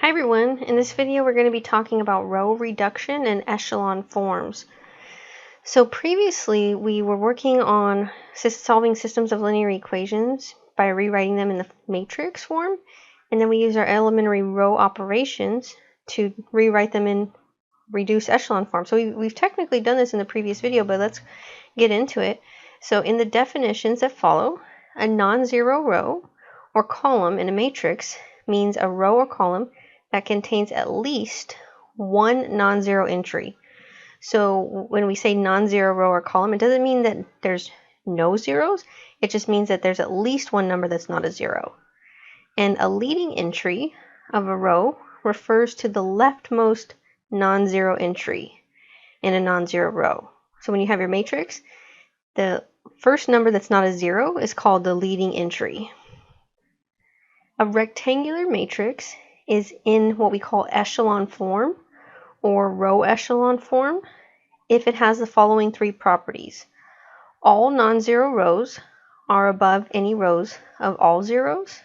Hi everyone, in this video we're going to be talking about row reduction and echelon forms. So previously we were working on solving systems of linear equations by rewriting them in the matrix form, and then we use our elementary row operations to rewrite them in reduced echelon form. So we've technically done this in the previous video, but let's get into it. So in the definitions that follow, a non-zero row or column in a matrix means a row or column that contains at least one non-zero entry. So when we say non-zero row or column, it doesn't mean that there's no zeros. It just means that there's at least one number that's not a zero. And a leading entry of a row refers to the leftmost non-zero entry in a non-zero row. So when you have your matrix, the first number that's not a zero is called the leading entry. A rectangular matrix is in what we call echelon form or row echelon form if it has the following three properties. All non-zero rows are above any rows of all zeros.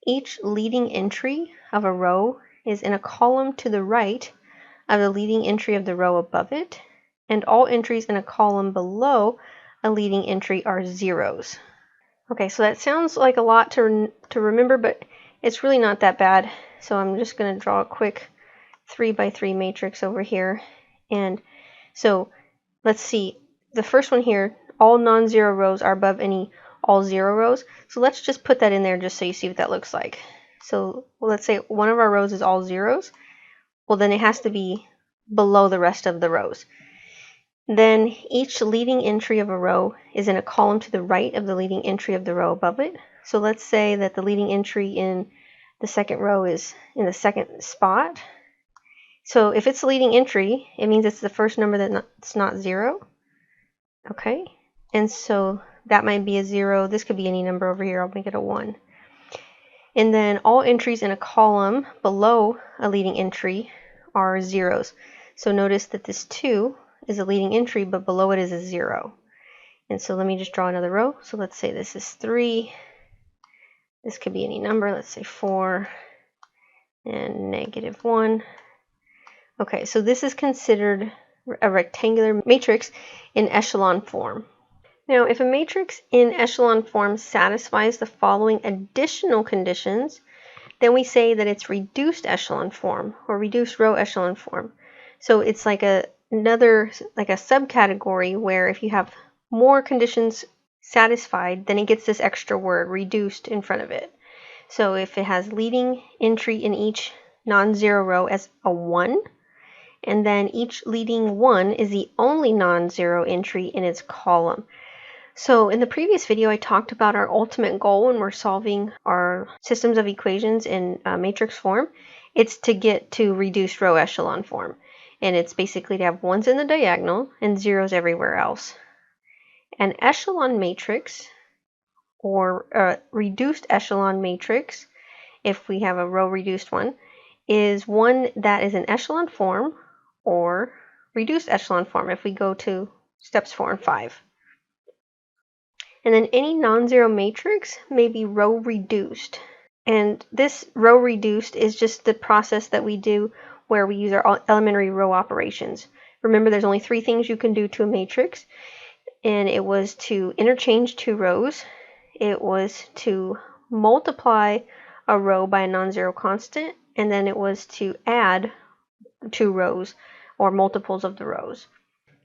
Each leading entry of a row is in a column to the right of the leading entry of the row above it, and all entries in a column below a leading entry are zeros. Okay, so that sounds like a lot to remember, but it's really not that bad. So I'm just going to draw a quick 3x3 matrix over here. And so let's see, the first one here, all non-zero rows are above any all zero rows. So let's just put that in there just so you see what that looks like. So let's say one of our rows is all zeros. Well, then it has to be below the rest of the rows. Then each leading entry of a row is in a column to the right of the leading entry of the row above it. So let's say that the leading entry in the second row is in the second spot. So if it's the leading entry, it means it's the first number that's not zero. Okay, and so that might be a 0. This could be any number over here. I'll make it a 1. And then all entries in a column below a leading entry are zeros. So notice that this 2 is a leading entry, but below it is a 0. And so let me just draw another row. So let's say this is 3. This could be any number. Let's say 4 and -1. Okay, so this is considered a rectangular matrix in echelon form. Now, if a matrix in echelon form satisfies the following additional conditions, then we say that it's reduced echelon form or reduced row echelon form. So it's like another subcategory where if you have more conditions satisfied, then it gets this extra word reduced in front of it. So if it has leading entry in each non-zero row as a 1, and then each leading 1 is the only non-zero entry in its column. So in the previous video, I talked about our ultimate goal when we're solving our systems of equations in matrix form. It's to get to reduced row echelon form. And it's basically to have 1s in the diagonal and 0s everywhere else. An echelon matrix or a reduced echelon matrix, if we have a row reduced one, is one that is in echelon form or reduced echelon form if we go to steps 4 and 5. And then any non-zero matrix may be row reduced. And this row reduced is just the process that we do where we use our elementary row operations. Remember, there's only 3 things you can do to a matrix. And it was to interchange 2 rows. It was to multiply a row by a non-zero constant. And then it was to add 2 rows or multiples of the rows.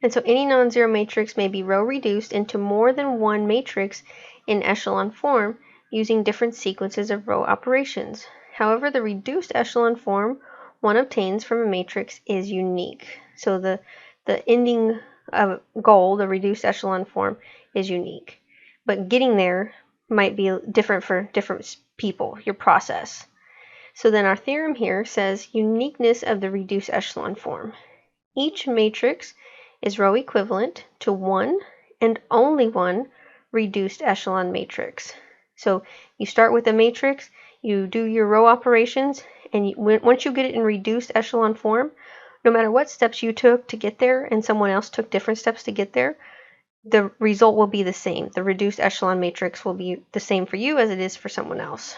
And so any non-zero matrix may be row reduced into more than one matrix in echelon form using different sequences of row operations. However, the reduced echelon form one obtains from a matrix is unique. So the ending goal, the reduced echelon form, is unique. But getting there might be different for different people, your process. So then our theorem here says uniqueness of the reduced echelon form. Each matrix is row equivalent to one and only one reduced echelon matrix. So you start with a matrix, you do your row operations, and once you get it in reduced echelon form, no matter what steps you took to get there and someone else took different steps to get there, the result will be the same. The reduced echelon matrix will be the same for you as it is for someone else.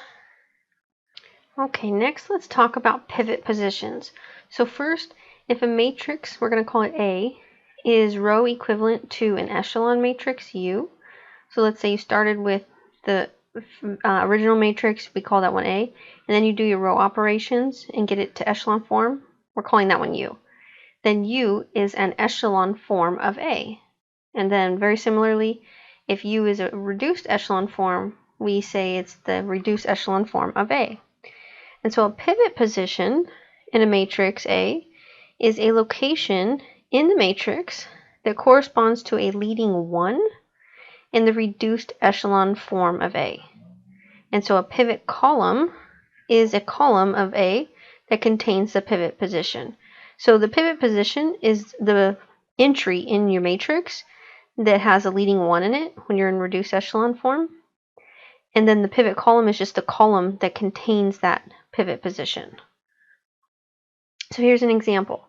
Okay, next let's talk about pivot positions. So first, if a matrix, we're going to call it A, is row equivalent to an echelon matrix U. So let's say you started with the original matrix, we call that one A, and then you do your row operations and get it to echelon form, we're calling that one U. Then U is an echelon form of A. And then very similarly, if U is a reduced echelon form, we say it's the reduced echelon form of A. And so a pivot position in a matrix A is a location in the matrix that corresponds to a leading 1 in the reduced echelon form of A. And so a pivot column is a column of A that contains the pivot position. So the pivot position is the entry in your matrix that has a leading 1 in it when you're in reduced echelon form. And then the pivot column is just a column that contains that pivot position. So here's an example.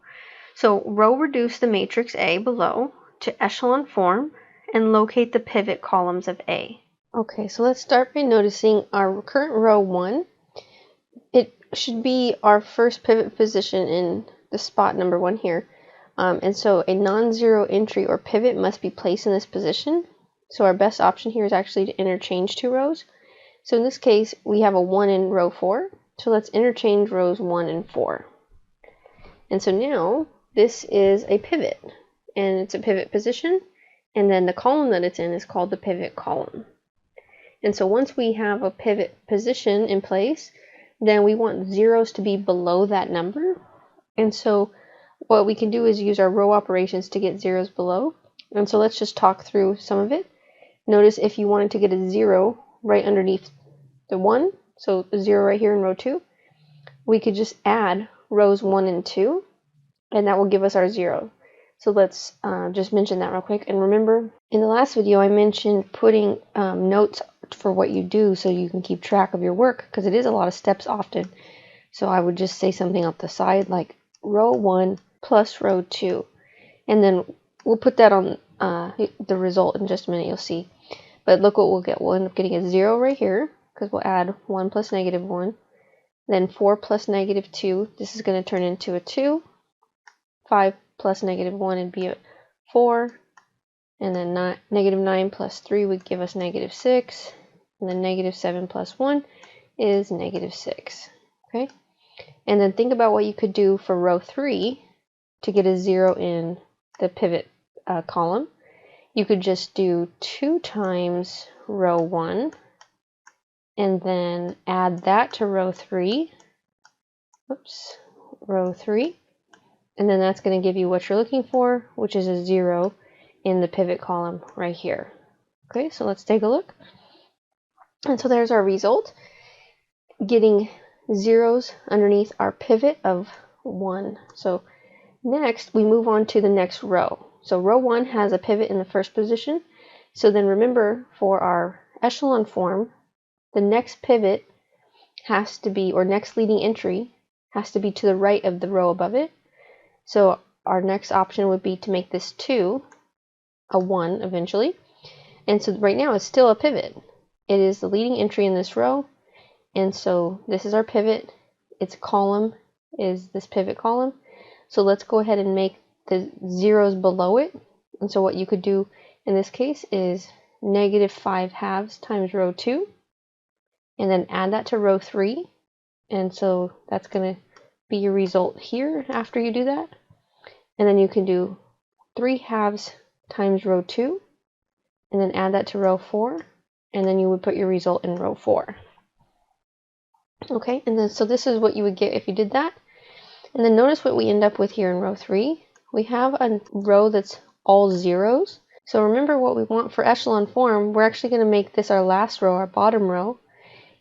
So row reduce the matrix A below to echelon form and locate the pivot columns of A. Okay, so let's start by noticing our current row 1. It should be our first pivot position in the spot number 1 here. And so a non-zero entry or pivot must be placed in this position. So our best option here is actually to interchange two rows. So in this case, we have a 1 in row 4. So let's interchange rows 1 and 4. And so now this is a pivot, and it's a pivot position, and then the column that it's in is called the pivot column. And so once we have a pivot position in place, then we want zeros to be below that number. And so what we can do is use our row operations to get zeros below. And so let's just talk through some of it. Notice if you wanted to get a 0 right underneath the 1, so a 0 right here in row 2, we could just add rows 1 and 2, and that will give us our 0. So let's just mention that real quick. And remember, in the last video, I mentioned putting notes for what you do so you can keep track of your work, because it is a lot of steps often. So I would just say something off the side like row 1 plus row 2. And then we'll put that on the result in just a minute, you'll see. But look what we'll get. We'll end up getting a 0 right here, because we'll add 1 plus negative 1. Then 4 plus negative 2, this is going to turn into a 2. 5 plus negative 1 would be a 4. And then negative 9 plus 3 would give us negative 6. And then negative 7 plus 1 is negative 6. Okay? And then think about what you could do for row 3 to get a 0 in the pivot column. You could just do 2 times row 1 and then add that to row 3. Oops, row 3. And then that's going to give you what you're looking for, which is a 0 in the pivot column right here. Okay, so let's take a look. And so there's our result, getting zeros underneath our pivot of 1. So next, we move on to the next row. So row 1 has a pivot in the first position. So then remember, for our echelon form, the next pivot has to be, or next leading entry, has to be to the right of the row above it. So our next option would be to make this 2 a 1 eventually. And so right now it's still a pivot. It is the leading entry in this row. And so this is our pivot. Its column is this pivot column. So let's go ahead and make the zeros below it. And so what you could do in this case is negative 5 halves times row 2. And then add that to row 3. And so that's going to be your result here after you do that. And then you can do 3 halves times row 2. And then add that to row 4. And then you would put your result in row 4. Okay, and then so this is what you would get if you did that. And then notice what we end up with here in row 3. We have a row that's all zeros. So remember what we want for echelon form, we're actually going to make this our last row, our bottom row.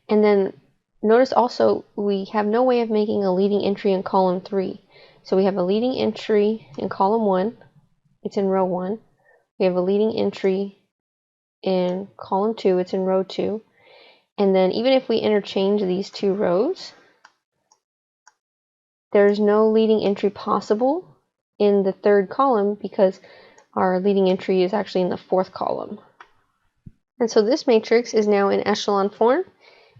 And then notice also we have no way of making a leading entry in column 3. So we have a leading entry in column 1. It's in row 1. We have a leading entry in column 2. It's in row 2. And then even if we interchange these two rows, there's no leading entry possible in the third column because our leading entry is actually in the fourth column. And so this matrix is now in echelon form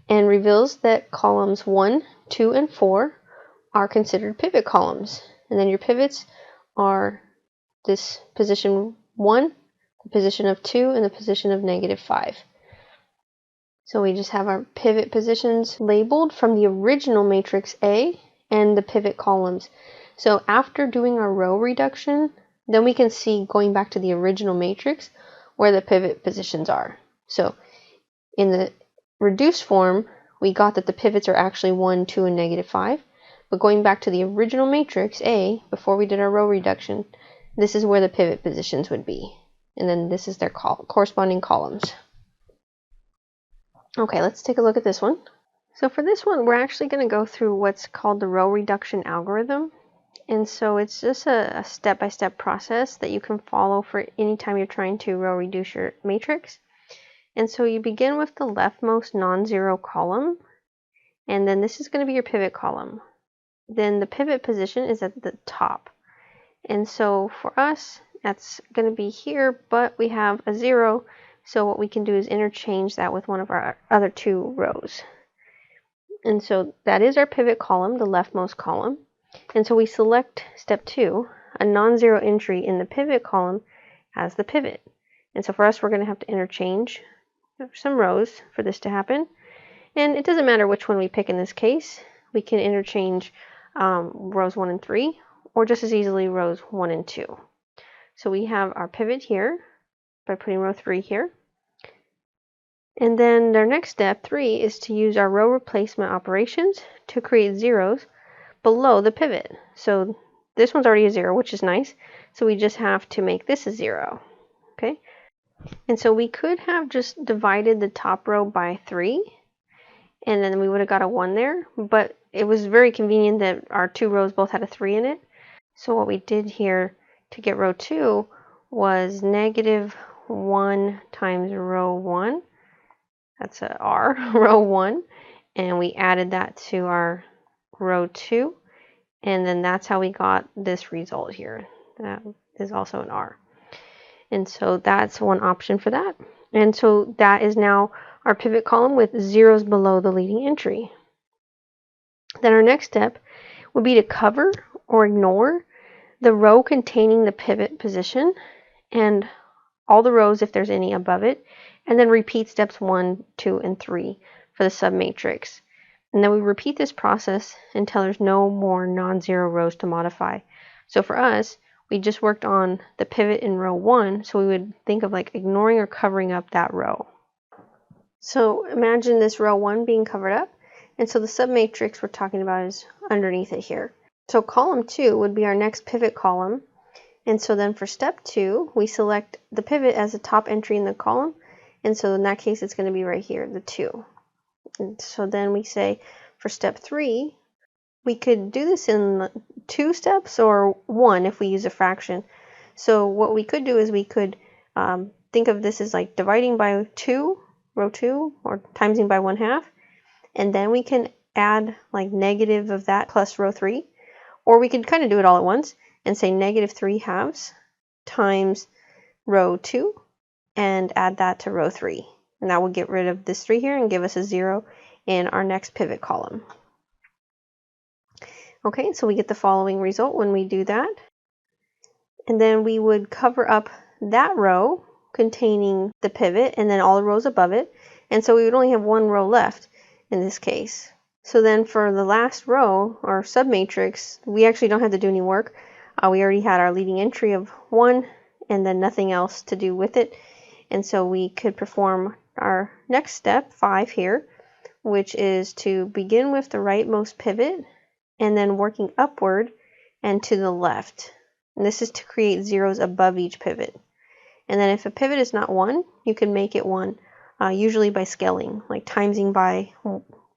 and reveals that columns 1, 2, and 4 are considered pivot columns. And then your pivots are this position 1, the position of 2, and the position of -5. So we just have our pivot positions labeled from the original matrix A and the pivot columns. So after doing our row reduction, then we can see, going back to the original matrix, where the pivot positions are. So in the reduced form, we got that the pivots are actually 1, 2, and -5. But going back to the original matrix A, before we did our row reduction, this is where the pivot positions would be. And then this is their corresponding columns. Okay, let's take a look at this one. So for this one, we're actually going to go through what's called the row reduction algorithm. And so it's just a step-by-step process that you can follow for any time you're trying to row reduce your matrix. And so you begin with the leftmost non-zero column, and then this is going to be your pivot column. Then the pivot position is at the top. And so for us, that's going to be here, but we have a 0. So what we can do is interchange that with one of our other 2 rows. And so that is our pivot column, the leftmost column. And so we select step 2, a non-zero entry in the pivot column as the pivot. And so for us, we're going to have to interchange some rows for this to happen. And it doesn't matter which one we pick in this case. We can interchange rows 1 and 3, or just as easily rows 1 and 2. So we have our pivot here by putting row 3 here. And then our next step, 3, is to use our row replacement operations to create zeros below the pivot. So this one's already a 0, which is nice. So we just have to make this a 0. Okay. And so we could have just divided the top row by 3, and then we would have got a 1 there. But it was very convenient that our 2 rows both had a 3 in it. So what we did here to get row 2 was -1 times row 1. That's a R, row 1. And we added that to our row 2. And then that's how we got this result here. That is also an R. And so that's one option for that. And so that is now our pivot column with zeros below the leading entry. Then our next step would be to cover or ignore the row containing the pivot position and all the rows, if there's any, above it, and then repeat steps 1, 2, and 3 for the submatrix. And then we repeat this process until there's no more non-zero rows to modify. So for us, we just worked on the pivot in row 1, so we would think of like ignoring or covering up that row. So imagine this row 1 being covered up, and so the submatrix we're talking about is underneath it here. So column 2 would be our next pivot column, and so then for step 2, we select the pivot as the top entry in the column, and so in that case it's going to be right here, the 2. And so then we say for step 3, we could do this in 2 steps or 1 if we use a fraction. So what we could do is we could think of this as like dividing by 2, row 2, or timesing by 1/2, and then we can add like negative of that plus row 3, or we could kind of do it all at once and say -3/2 times row 2 and add that to row 3. And that will get rid of this 3 here and give us a 0 in our next pivot column. Okay, so we get the following result when we do that. And then we would cover up that row containing the pivot and then all the rows above it. And so we would only have 1 row left in this case. So then for the last row, our submatrix, we actually don't have to do any work. We already had our leading entry of 1 and then nothing else to do with it. And so we could perform our next step, 5 here, which is to begin with the rightmost pivot and then working upward and to the left. And this is to create zeros above each pivot. And then if a pivot is not 1, you can make it 1, usually by scaling, like timesing by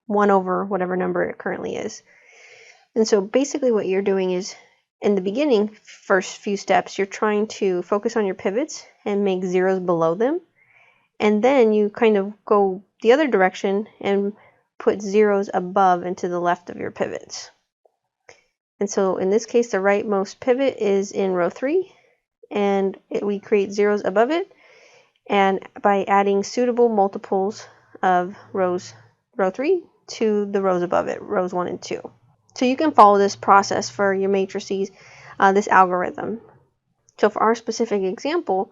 1 over whatever number it currently is. And so basically what you're doing is, in the beginning, first few steps, you're trying to focus on your pivots and make zeros below them. And then you kind of go the other direction and put zeros above and to the left of your pivots. And so in this case, the rightmost pivot is in row 3, and we create zeros above it. And by adding suitable multiples of row 3, to the rows above it, rows 1 and 2. So you can follow this process for your matrices, this algorithm. So for our specific example,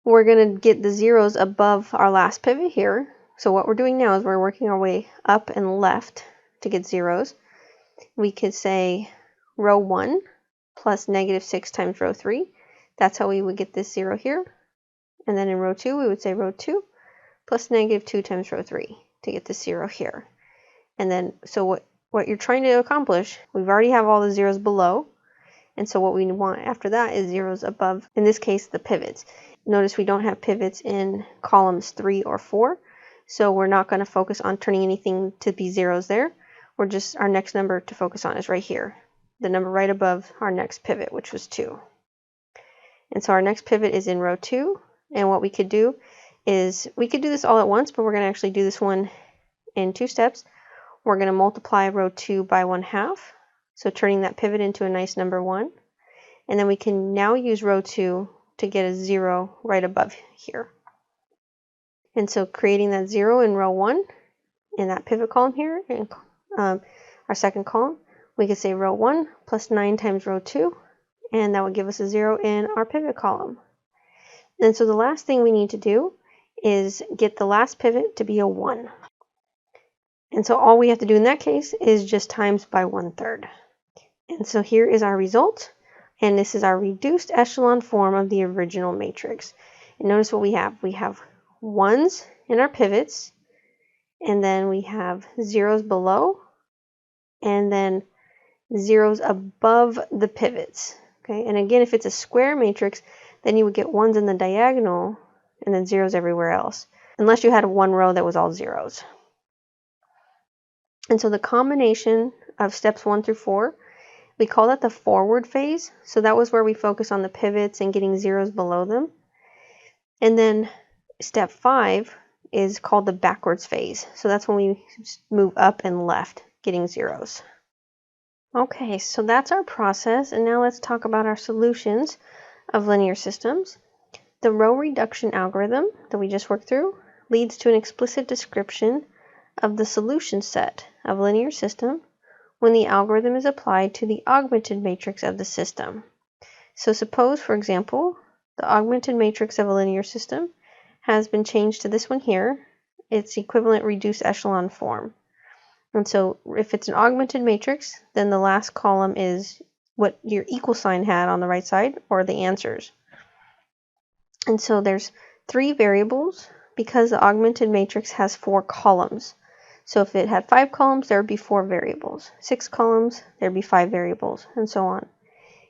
we're going to get the zeros above our last pivot here. So what we're doing now is we're working our way up and left to get zeros. We could say row 1 plus -6 times row 3. That's how we would get this 0 here. And then in row 2, we would say row 2 plus -2 times row 3 to get this 0 here. And then, so what you're trying to accomplish, we've already have all the zeros below. And so what we want after that is zeros above, in this case, the pivots. Notice we don't have pivots in columns 3 or 4. So we're not going to focus on turning anything to be zeros there. We're just, our next number to focus on is right here. The number right above our next pivot, which was 2. And so our next pivot is in row 2. And what we could do is, we could do this all at once, but we're going to actually do this one in 2 steps. We're going to multiply row 2 by 1/2. So turning that pivot into a nice number 1. And then we can now use row 2 to get a 0 right above here. And so creating that 0 in row 1 in that pivot column here, in our second column, we could say row 1 plus 9 times row 2, and that would give us a 0 in our pivot column. And so the last thing we need to do is get the last pivot to be a 1. And so all we have to do in that case is just times by 1/3. And so here is our result. And this is our reduced echelon form of the original matrix. And notice what we have. We have 1s in our pivots, and then we have zeros below, and then zeros above the pivots. Okay, and again, if it's a square matrix, then you would get 1s in the diagonal, and then zeros everywhere else, unless you had one row that was all zeros. And so the combination of steps 1 through 4, we call that the forward phase. So that was where we focus on the pivots and getting zeros below them. And then step 5 is called the backwards phase. So that's when we move up and left, getting zeros. Okay, so that's our process. And now let's talk about our solutions of linear systems. The row reduction algorithm that we just worked through leads to an explicit description of the solution set of linear system when the algorithm is applied to the augmented matrix of the system. So suppose, for example, the augmented matrix of a linear system has been changed to this one here, its equivalent reduced echelon form. And so if it's an augmented matrix, then the last column is what your equal sign had on the right side, or the answers. And so there's 3 variables because the augmented matrix has 4 columns. So if it had 5 columns, there would be 4 variables. 6 columns, there would be 5 variables, and so on.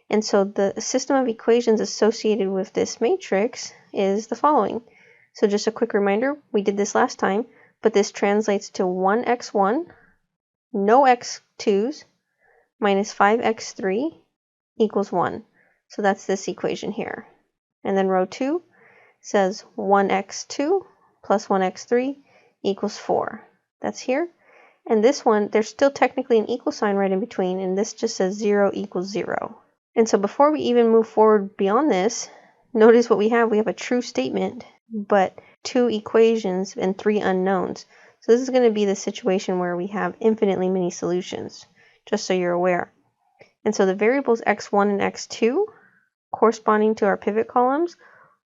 And so the system of equations associated with this matrix is the following. So just a quick reminder, we did this last time, but this translates to 1x1, no x2s, minus 5x3 equals 1. So that's this equation here. And then row 2 says 1x2 plus 1x3 equals 4. That's here. And this one, there's still technically an equal sign right in between, and this just says 0 equals 0. And so before we even move forward beyond this, notice what we have. We have a true statement, but 2 equations and 3 unknowns. So this is going to be the situation where we have infinitely many solutions, just so you're aware. And so the variables x1 and x2, corresponding to our pivot columns,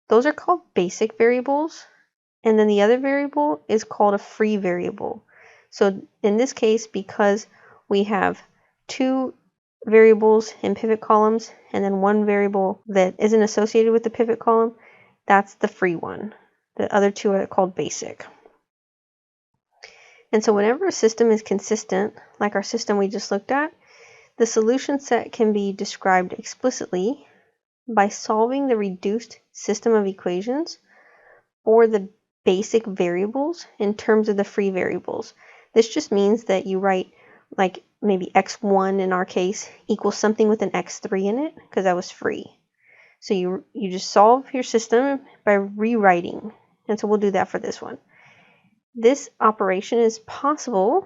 those are called basic variables. And then the other variable is called a free variable. So in this case, because we have 2 variables in pivot columns and then 1 variable that isn't associated with the pivot column, that's the free one. The other 2 are called basic. And so whenever a system is consistent, like our system we just looked at, the solution set can be described explicitly by solving the reduced system of equations for the basic variables in terms of the free variables. This just means that you write like maybe x1 in our case equals something with an x3 in it because that was free. So you just solve your system by rewriting. And so we'll do that for this one. This operation is possible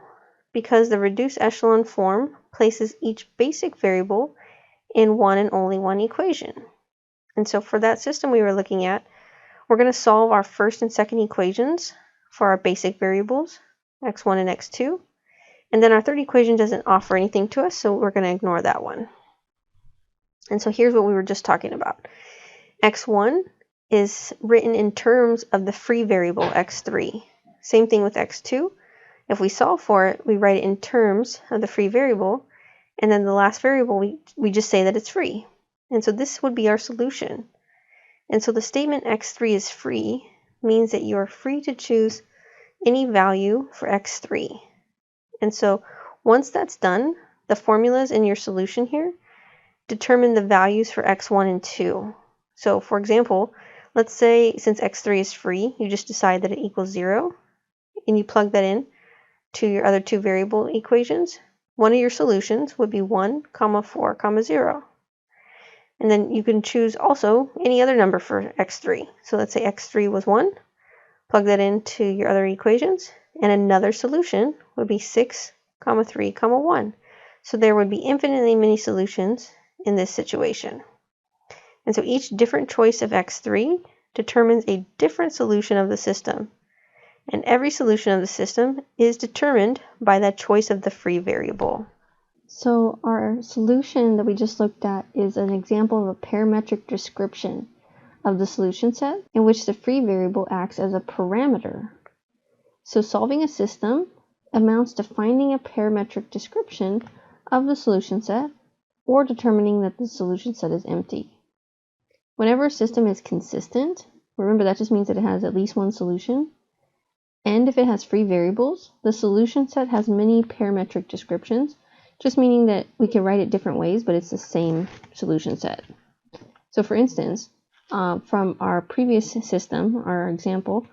because the reduced echelon form places each basic variable in one and only one equation. And so for that system we were looking at, we're going to solve our first and second equations for our basic variables, x1 and x2. And then our third equation doesn't offer anything to us, so we're going to ignore that one. And so here's what we were just talking about. x1 is written in terms of the free variable x3. Same thing with x2. If we solve for it, we write it in terms of the free variable, and then the last variable, we just say that it's free. And so this would be our solution. And so the statement x3 is free means that you are free to choose any value for x3. And so once that's done, the formulas in your solution here determine the values for x1 and 2. So for example, let's say since x3 is free, you just decide that it equals 0, and you plug that in to your other two variable equations. One of your solutions would be 1, 4, 0. And then you can choose also any other number for x3. So let's say x3 was 1, plug that into your other equations, and another solution would be 6, 3, 1. So there would be infinitely many solutions in this situation. And so each different choice of x3 determines a different solution of the system. And every solution of the system is determined by that choice of the free variable. So our solution that we just looked at is an example of a parametric description of the solution set in which the free variable acts as a parameter. So solving a system amounts to finding a parametric description of the solution set or determining that the solution set is empty. Whenever a system is consistent, remember that just means that it has at least one solution, and if it has free variables, the solution set has many parametric descriptions, just meaning that we can write it different ways, but it's the same solution set. So for instance, from our previous system, our example,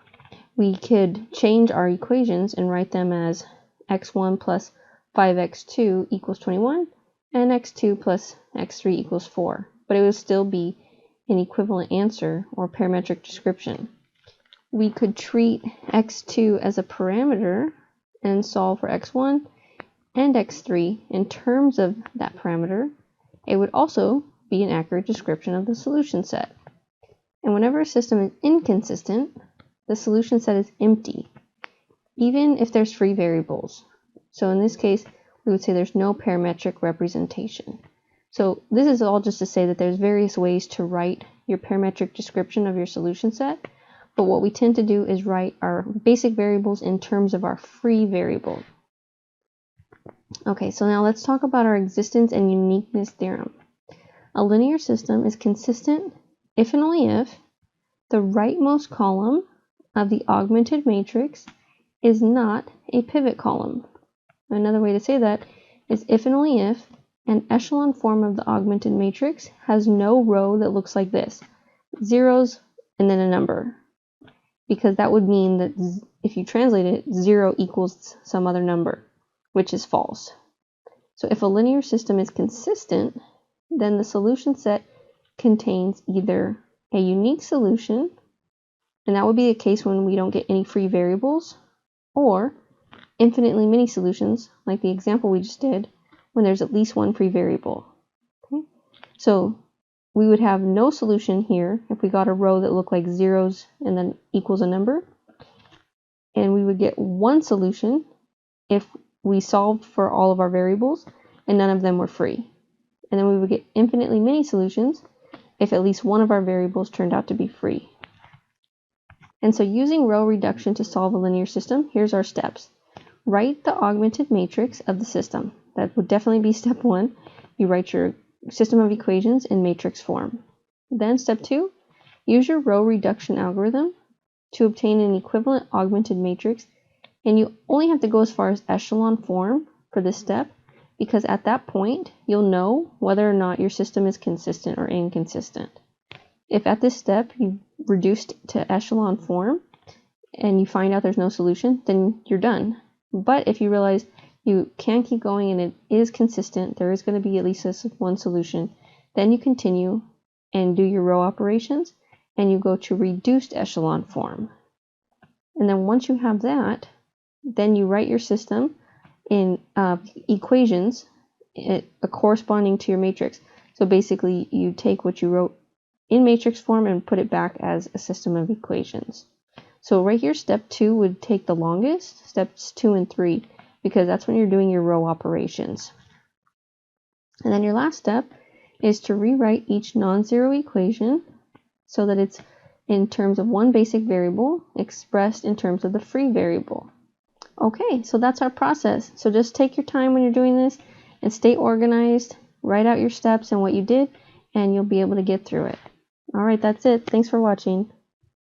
we could change our equations and write them as x1 plus 5x2 equals 21, and x2 plus x3 equals 4. But it would still be an equivalent answer or parametric description. We could treat x2 as a parameter and solve for x1 and x3 in terms of that parameter. It would also be an accurate description of the solution set. And whenever a system is inconsistent, the solution set is empty, even if there's free variables. So in this case, we would say there's no parametric representation. So this is all just to say that there's various ways to write your parametric description of your solution set, but what we tend to do is write our basic variables in terms of our free variable. Okay, so now let's talk about our existence and uniqueness theorem. A linear system is consistent if and only if the rightmost column of the augmented matrix is not a pivot column. Another way to say that is if and only if an echelon form of the augmented matrix has no row that looks like this, zeros and then a number, because that would mean that if you translate it, 0 equals some other number, which is false. So if a linear system is consistent, then the solution set contains either a unique solution, and that would be the case when we don't get any free variables, or infinitely many solutions, like the example we just did, when there's at least one free variable. Okay? So we would have no solution here if we got a row that looked like zeros and then equals a number, and we would get one solution if we solved for all of our variables and none of them were free. And then we would get infinitely many solutions if at least one of our variables turned out to be free. And so using row reduction to solve a linear system, here's our steps. Write the augmented matrix of the system. That would definitely be step 1. You write your system of equations in matrix form. Then step 2, use your row reduction algorithm to obtain an equivalent augmented matrix, and you only have to go as far as echelon form for this step, because at that point you'll know whether or not your system is consistent or inconsistent. If at this step you reduced to echelon form and you find out there's no solution, then you're done. But if you realize you can keep going and it is consistent, there is going to be at least this one solution, then you continue and do your row operations and you go to reduced echelon form. And then once you have that, then you write your system in equations corresponding to your matrix. So basically you take what you wrote in matrix form and put it back as a system of equations. So right here, step 2 would take the longest. Steps 2 and 3 because that's when you're doing your row operations. And then your last step is to rewrite each non-zero equation so that it's in terms of one basic variable expressed in terms of the free variable. Okay, so that's our process. So just take your time when you're doing this and stay organized, write out your steps and what you did, and you'll be able to get through it. All right, that's it. Thanks for watching.